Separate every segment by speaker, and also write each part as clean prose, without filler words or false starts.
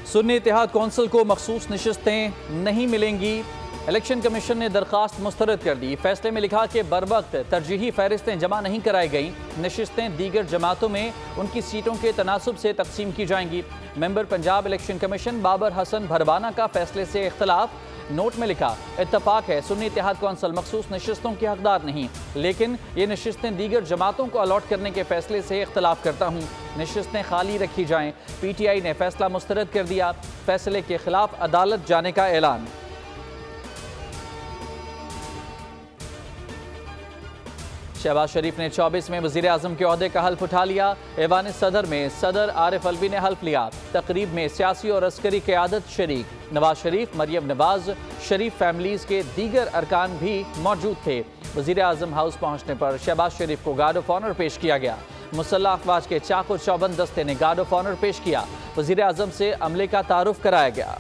Speaker 1: सुन्नी इत्तेहाद council को मखसूस नशिस्तें नहीं मिलेंगी। इलेक्शन कमीशन ने दरखास्त मुस्तरद कर दी। फैसले में लिखा कि बरवक्त तरजीही फहरिस्तें जमा नहीं कराई गई। नशिस्तें दीगर जमातों में उनकी सीटों के तनासुब से तकसीम की जाएंगी। Member Punjab election commission Babar Hasan Bharwana का फैसले से इख्तलाफ। नोट में लिखा, इत्तफाक है सुन्नी इत्तेहाद कौंसिल मखसूस नशिस्तों के हकदार नहीं, लेकिन ये नशिस्तें दीगर जमातों को अलॉट करने के फैसले से इख्तलाफ करता हूँ। नशिस्तें खाली रखी जाएं। PTI ने फैसला मुस्तरद कर दिया। फैसले के खिलाफ अदालत जाने का ऐलान। शहबाज शरीफ ने 24 में वज़ीर आज़म के ओहदे का हल्फ उठा लिया। ऐवान सदर में सदर आरिफ अलवी ने हल्फ लिया। तकरीब में सियासी और अस्करी क़यादत शरीक। नवाज शरीफ, मरियम नवाज, शरीफ फैमिलीज़ के दीगर अरकान भी मौजूद थे। वज़ीर आज़म हाउस पहुँचने पर शहबाज शरीफ को गार्ड ऑफ ऑनर पेश किया गया। मुसल्लह अफवाज के चाको चौबंद दस्ते ने गार्ड ऑफ ऑनर पेश किया। वज़ीर आज़म से अमले का तारुफ कराया गया।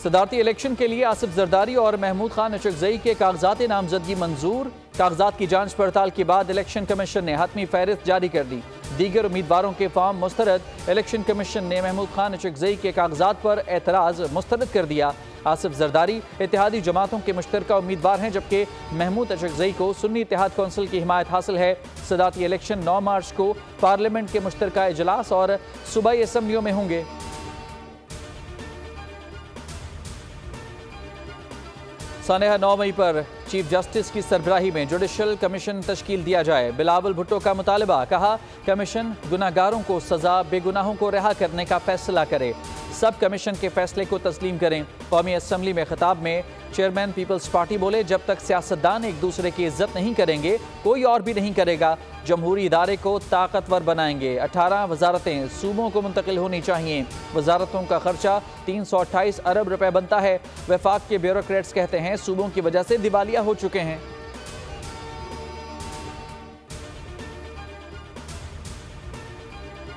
Speaker 1: सदारती इलेक्शन के लिए आसिफ जरदारी और महमूद खान अचकजई के कागजात नामजदगी मंजूर। कागजात की जांच पड़ताल के बाद इलेक्शन कमीशन ने हतमी फहरिस्त जारी कर दी। दीगर उम्मीदवारों के फॉर्म मुस्तरद। इलेक्शन कमीशन ने महमूद खान अचकजई के कागजात पर एतराज़ मुस्तरद कर दिया। आसिफ जरदारी इत्तेहादी जमातों के मुश्तरका उम्मीदवार हैं, जबकि महमूद अचकजई को सुन्नी इत्तेहाद कौंसिल की हिमायत हासिल है। सदारती इलेक्शन 9 मार्च को पार्लियामेंट के मुश्तरका इजलास और सूबाई असम्बलियों में होंगे। सानेहा 9 मई पर चीफ जस्टिस की सरबराही में जुडिशल कमीशन तश्कील दिया जाए। बिलावल भुट्टो का मुतालबा। कहा, कमीशन गुनाहगारों को सजा, बेगुनाहों को रिहा करने का फैसला करे। सब कमीशन के फैसले को तस्लीम करें। कौमी असम्बली में खिताब में चेयरमैन पीपल्स पार्टी बोले, जब तक सियासतदान एक दूसरे की इज्जत नहीं करेंगे कोई और भी नहीं करेगा। जमहूरी इदारे को ताकतवर बनाएंगे। 18 वजारतें सूबों को मुंतकिल होनी चाहिए। वजारतों का खर्चा 328 अरब रुपए बनता है। वफाक के ब्यूरोक्रेट्स कहते हैं सूबों की वजह से दिवालिया हो चुके हैं।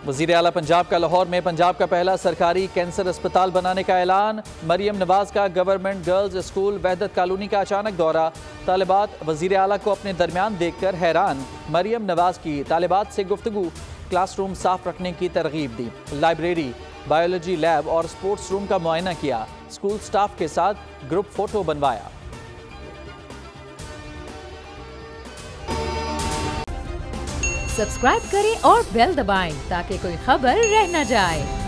Speaker 1: वज़ीर आला पंजाब का लाहौर में पंजाब का पहला सरकारी कैंसर अस्पताल बनाने का ऐलान। मरियम नवाज का गवर्नमेंट गर्ल्स स्कूल वहदत कॉलोनी का अचानक दौरा। तालिबात वज़ीर आला को अपने दरमियान देखकर हैरान। मरियम नवाज की तालिबात से गुफ्तगू। क्लासरूम साफ रखने की तरगीब दी। लाइब्रेरी, बायोलॉजी लैब और स्पोर्ट्स रूम का मुआयना किया। स्कूल स्टाफ के साथ ग्रुप फोटो बनवाया।
Speaker 2: सब्सक्राइब करें और बेल दबाएं ताकि कोई खबर रह न जाए।